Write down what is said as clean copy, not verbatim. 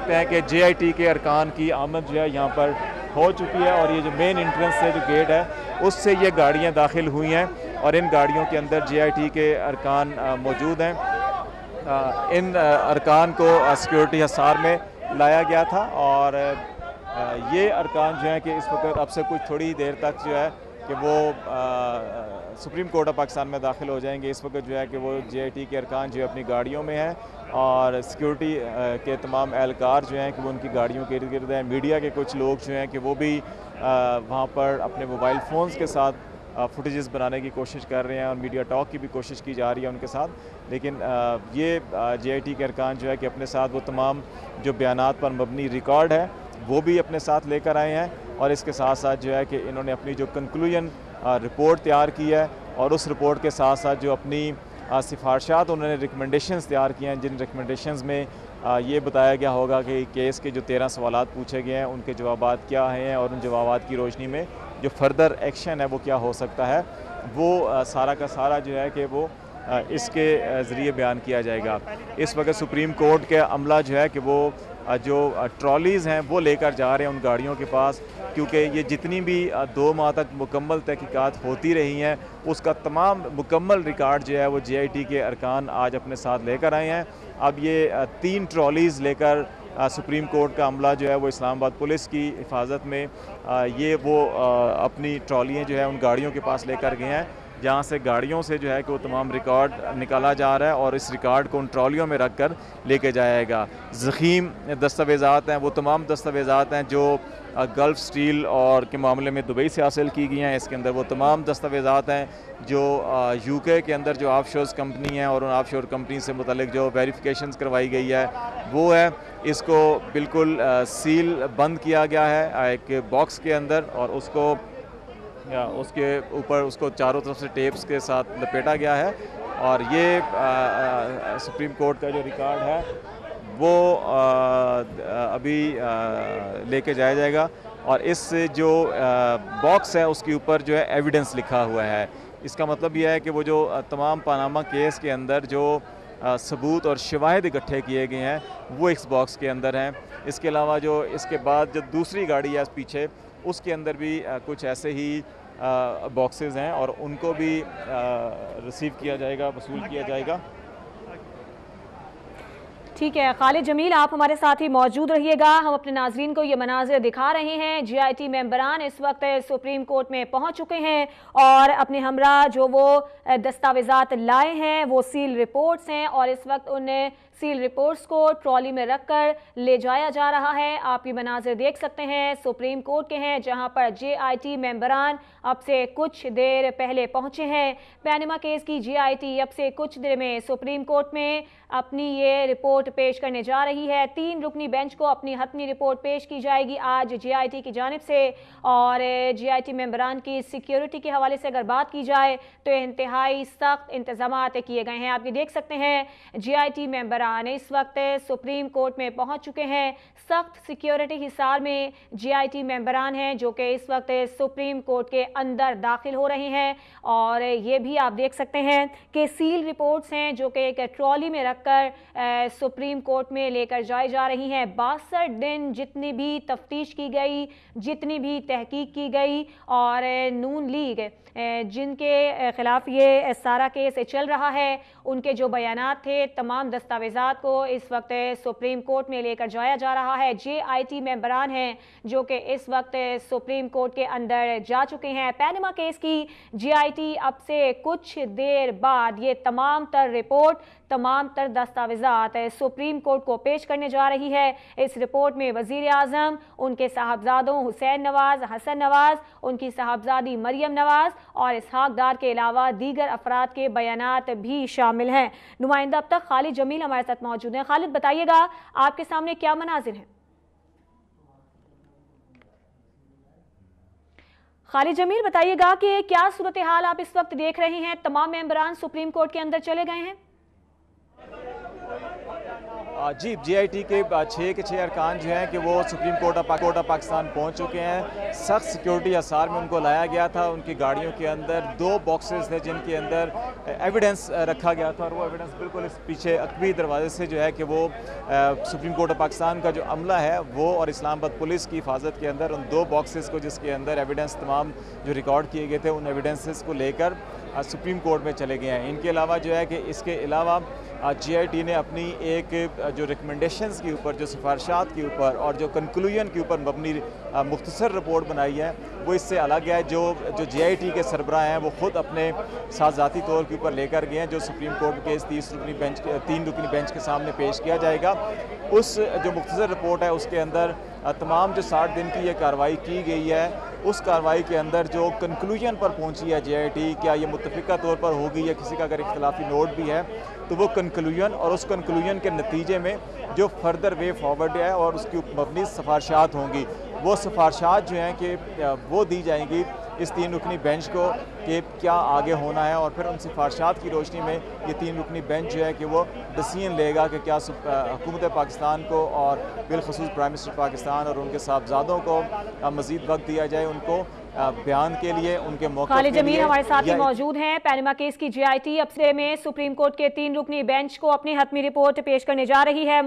हैं कि JIT के अरकान की आमद जो है यहाँ पर हो चुकी है और ये जो मेन एंट्रेंस है, जो गेट है, उससे ये गाड़ियाँ दाखिल हुई हैं और इन गाड़ियों के अंदर JIT के अरकान मौजूद हैं। इन अरकान को सिक्योरिटी हिसार में लाया गया था और ये अरकान जो हैं कि इस वक्त अब से कुछ थोड़ी देर तक जो है कि वो सुप्रीम कोर्ट ऑफ पाकिस्तान में दाखिल हो जाएंगे। इस वक्त जो है कि वो JIT के अरकान जो है अपनी गाड़ियों में हैं और सिक्योरिटी के तमाम एहलकार जो हैं कि वो उनकी गाड़ियों के इर्द गिर्द हैं। मीडिया के कुछ लोग जो हैं कि वो भी वहाँ पर अपने मोबाइल फ़ोन्स के साथ फुटेजेस बनाने की कोशिश कर रहे हैं और मीडिया टॉक की भी कोशिश की जा रही है उनके साथ। लेकिन ये JIT के अरकान जो है कि अपने साथ वो तमाम जो बयानात पर मबनी रिकॉर्ड है वो भी अपने साथ लेकर आए हैं और इसके साथ साथ जो है कि इन्होंने अपनी जो कंक्लूजन रिपोर्ट तैयार की है और उस रिपोर्ट के साथ साथ जो अपनी सिफारशात उन्होंने रिकमेंडेशंस तैयार किए हैं, जिन रिकमेंडेशंस में ये बताया गया होगा कि केस के जो 13 सवालात पूछे गए हैं उनके जवाबात क्या हैं और उन जवाबात की रोशनी में जो फर्दर एक्शन है वो क्या हो सकता है, वो सारा का सारा जो है कि वो इसके ज़रिए बयान किया जाएगा। इस वक्त सुप्रीम कोर्ट के अमला जो है कि वो जो ट्रॉलीज़ हैं वो लेकर जा रहे हैं उन गाड़ियों के पास, क्योंकि ये जितनी भी 2 माह तक मुकम्मल तहकीकात होती रही हैं उसका तमाम मुकम्मल रिकॉर्ड जो है वो JIT के अरकान आज अपने साथ लेकर आए हैं। अब ये 3 ट्रॉलीज़ लेकर सुप्रीम कोर्ट का अमला जो है वो इस्लामाबाद पुलिस की हिफाजत में ये वो अपनी ट्रॉलियाँ जो है उन गाड़ियों के पास लेकर गए हैं, जहाँ से गाड़ियों से जो है कि वो तमाम रिकॉर्ड निकाला जा रहा है और इस रिकॉर्ड को उन ट्रॉलियों में रख कर लेके जाएगा। ज़ख़ीम दस्तावेज़ात हैं वो तमाम दस्तावेज़ात हैं जो गल्फ़ स्टील और के मामले में दुबई से हासिल की गई हैं। इसके अंदर वो तमाम दस्तावेज़ात हैं जो UK के अंदर जो ऑफशोर्स कंपनी है और उन ऑफशोर कंपनी से मुतल्लिक जो वेरिफिकेशंस करवाई गई है वो है। इसको बिल्कुल सील बंद किया गया है एक बॉक्स के अंदर और उसके ऊपर उसको चारों तरफ से टेप्स के साथ लपेटा गया है और ये सुप्रीम कोर्ट का जो रिकॉर्ड है वो अभी लेके जाया जाएगा और इस जो बॉक्स है उसके ऊपर जो है एविडेंस लिखा हुआ है। इसका मतलब यह है कि वो जो तमाम पनामा केस के अंदर जो सबूत और शवाहिद इकट्ठे किए गए हैं वो इस बॉक्स के अंदर हैं। इसके अलावा जो इसके बाद जो दूसरी गाड़ी है पीछे उसके अंदर भी कुछ ऐसे ही बॉक्सेस हैं और उनको भी रिसीव किया जाएगा, वसूल किया जाएगा। ठीक है खालिद जमील, आप हमारे साथ ही मौजूद रहिएगा। हम अपने नाजरीन को ये मनाज़िर दिखा रहे हैं। JIT मेंबरान इस वक्त सुप्रीम कोर्ट में पहुंच चुके हैं और अपने हमरा जो वो दस्तावेज़ात लाए हैं वो सील रिपोर्ट्स हैं और इस वक्त उन सील रिपोर्ट्स को ट्रॉली में रखकर ले जाया जा रहा है। आप ये मनाज़िर देख सकते हैं सुप्रीम कोर्ट के हैं, जहां पर JIT मेंबरान अब से कुछ देर पहले पहुंचे हैं। पनामा केस की JIT अब से कुछ देर में सुप्रीम कोर्ट में अपनी ये रिपोर्ट पेश करने जा रही है। 3 रुकनी बेंच को अपनी हतमी रिपोर्ट पेश की जाएगी आज JIT की जानिब से और JIT मेंबरान की सिक्योरिटी के हवाले से अगर बात की जाए तो इंतहाई सख्त इंतजामात किए गए हैं। आप ये देख सकते हैं JIT मेंबरान इस वक्त सुप्रीम कोर्ट में पहुंच चुके हैं। सख्त सिक्योरिटी हिसार में JIT मेंबरान हैं जो कि इस वक्त सुप्रीम कोर्ट के अंदर दाखिल हो रहे हैं और ये भी आप देख सकते हैं कि सील रिपोर्ट्स हैं जो कि एक ट्रॉली में रखकर सुप्रीम कोर्ट में लेकर जाई जा रही हैं। 62 दिन जितनी भी तफ्तीश की गई, जितनी भी तहकीक की गई और नून लीग जिनके खिलाफ ये सारा केस चल रहा है उनके जो बयानात थे, तमाम दस्तावेज़ात को इस वक्त सुप्रीम कोर्ट में लेकर जाया जा रहा है। JIT मेंबरान हैं जो कि इस वक्त सुप्रीम कोर्ट के अंदर जा चुके हैं। पनामा केस की JIT अब से कुछ देर बाद ये तमाम तर रिपोर्ट, तमाम तर दस्तावेज़ात सुप्रीम कोर्ट को पेश करने जा रही है। इस रिपोर्ट में वज़ीर आज़म, उनके साहबजादों हुसैन नवाज, हसन नवाज, उनकी साहबजादी मरियम नवाज और इसहाक डार के अलावा दीगर अफराद के बयानात भी शामिल हैं। नुमाइंदा अब तक खालिद जमील हमारे साथ मौजूद हैं। खालिद बताइएगा आपके सामने क्या मनाजिर हैं? खालिद जमील बताइएगा कि क्या सूरत हाल आप इस वक्त देख रहे हैं? तमाम मेंबरान सुप्रीम कोर्ट के अंदर चले गए हैं। जी, GIT के 6 के 6 अरकान जो हैं कि वो सुप्रीम कोर्ट ऑफ पाकिस्तान पहुंच चुके हैं। सख्त सिक्योरिटी हसार में उनको लाया गया था। उनकी गाड़ियों के अंदर 2 बॉक्सेस थे जिनके अंदर एविडेंस रखा गया था, और वो एविडेंस बिल्कुल इस पीछे अकबी दरवाजे से जो है कि वो सुप्रीम कोर्ट ऑफ पाकिस्तान का जो अमला है वो और इस्लामाबाद पुलिस की हिफाजत के अंदर उन 2 बॉक्सेस को, जिसके अंदर एविडेंस तमाम जो रिकॉर्ड किए गए थे, उन एविडेंसेस को लेकर सुप्रीम कोर्ट में चले गए हैं। इनके अलावा जो है कि इसके अलावा GIT ने अपनी एक जो रिकमेंडेशंस के ऊपर, जो सिफारिशात के ऊपर और जो कंक्लूजन के ऊपर मबनी मुख्तसर रिपोर्ट बनाई है, वो इससे अलग है। जो GIT के सरबराह हैं वो ख़ुद अपने साथ ज़ाती तौर के ऊपर लेकर गए हैं, जो सुप्रीम कोर्ट के इस 3 रुकनी बेंच के सामने पेश किया जाएगा। उस जो मुख्तसर रिपोर्ट है उसके अंदर तमाम जो 60 दिन की ये कार्रवाई की गई है, उस कार्रवाई के अंदर जो कंक्लूजन पर पहुंची है GIT, क्या ये मुत्तफ़िका तौर पर होगी या किसी का अगर इख्तलाफी नोट भी है, तो वो कंक्लूजन और उस कंक्लूजन के नतीजे में जो फर्दर वे फॉरवर्ड है और उसकी मबनी सिफारिशात होंगी, वो सिफारिशात जो हैं कि वो दी जाएंगी इस 3 रुकनी बेंच को कि क्या आगे होना है। और फिर उन सिफारिशात की रोशनी में ये 3 रुकनी बेंच जो है कि वो डिसीजन लेगा कि क्या हुकूमत पाकिस्तान को और बिलखसूस प्राइम मिनिस्टर पाकिस्तान और उनके साहबजादों को मज़ीद वक्त दिया जाए उनको बयान के लिए, उनके मौके खालिद जमील हमारे साथ ही मौजूद हैं। पैनामा केस की GIT अब से में सुप्रीम कोर्ट के 3 रुकनी बेंच को अपनी हतमी रिपोर्ट पेश करने जा रही है।